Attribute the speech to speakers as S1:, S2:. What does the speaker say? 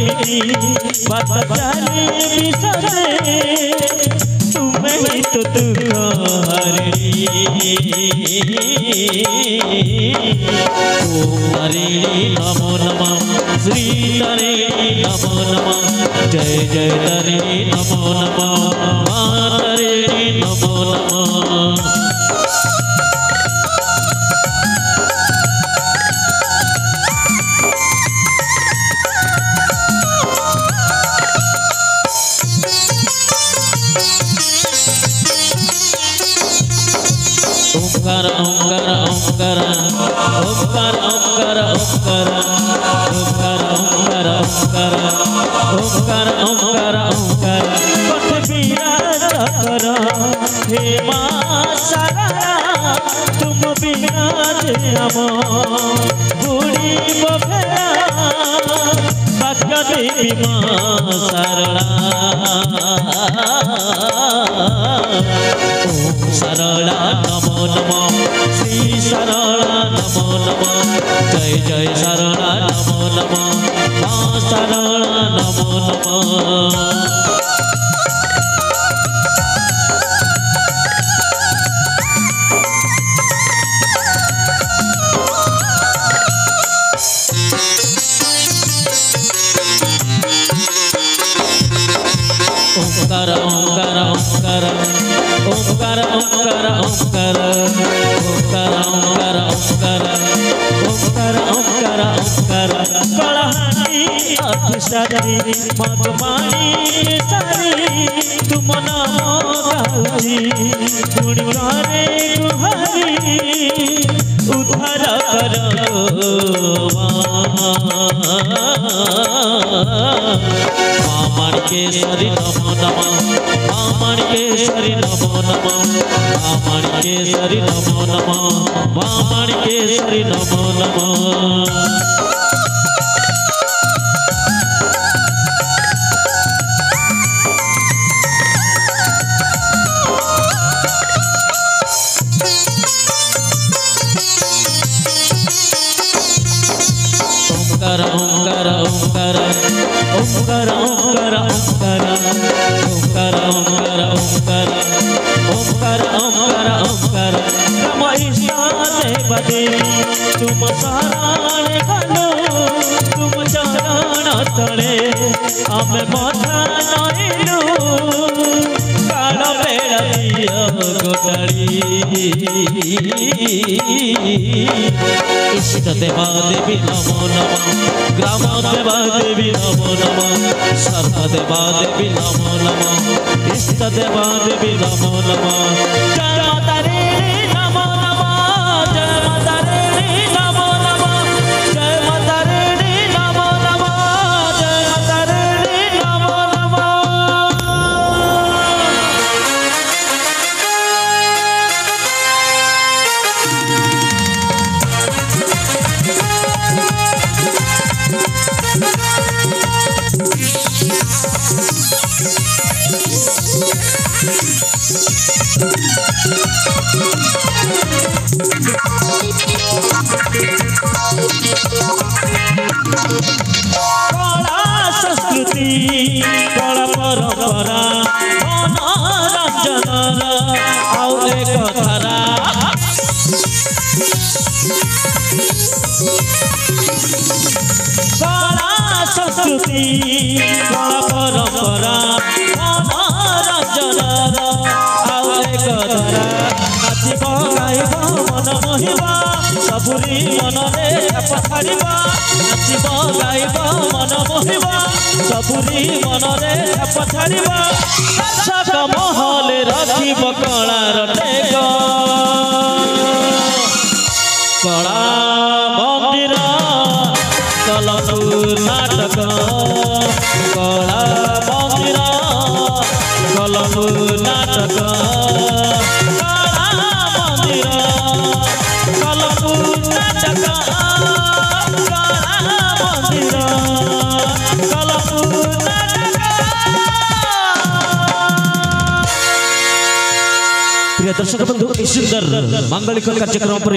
S1: बात जाने बिसरे तुम्हें ही तो दुख हरणी ओम तारिणी नमो नमः श्री तारिणी नमो नमः जय जय तारिणी नमो नमः मां तारिणी नमो नमः ओंकार ओंकार ओंकार ओंकार ओंकार ओंकार ओंकार ओंकार ओंकार ओंकार ओंकार पथ विराज कर हे मां शारदा तुम विराज हम बुढ़ी बफेरा भाग्य देवी मां शारदा ओम शारदा नमो नमः श्री शारदा नमो नमः जय जय शारदा नमो नमः मां शारदा नमो नमः ओंकार ओंकार ओंकार ओंकार ओंकार ओंकार ओंकार ओंकार ओंकार ओंकार ओंकार कलहानी अतिसारी मधुमाणी सारी तुम नाम गाउची पुणी घरे गुहारी उद्धार करो माणिकेश्वरी नमो नमः माणिकेश्वरी नमो नमः माणिकेश्वरी नमो नमः माणिकेश्वरी नमो नमः ओंकार ओंकार ओंकार ओंकार ओंकार ओंकार ओंकार ओंकार ओंकार ओंकार ओंकार ओंकार रमैया देव देवी तुम शरण गलो तुम चरण तले आमे मथा नइलु काल बेड़ा दियो गोटाड़ी इष्ट देवा देवी नमो नमः ग्राम देवा देवी नमो नमः सर्व देवा देवी नमो नमः इष्ट देवा देवी नमो नमः जय माता रे नमो नमः जय माता रे नमो नमः जय माता रे नमो नमः जय माता रे नमो नमः कला संस्कृति कला परंपरा मनोरंजन आउ एक धारा कला संस्कृति कला परंपरा मनोरंजन आउ एक धारा नाचिब गाइब मन मोहिबा सबुरी मनरे छाड़िबा नाचिब गाइब मन मोहिबा सबुरी मनरे छाड़िबा दर्शक महल रखिब कलार टेक कला मंदिर कलपुर नाटक कला मंदिर कलपुर नाटक कला मंदिर कलपुर नाटक कला मंदिर कलपुर नाटक। प्रिय दर्शक बंधु सुंदर मांगलिक कार्यक्रम पर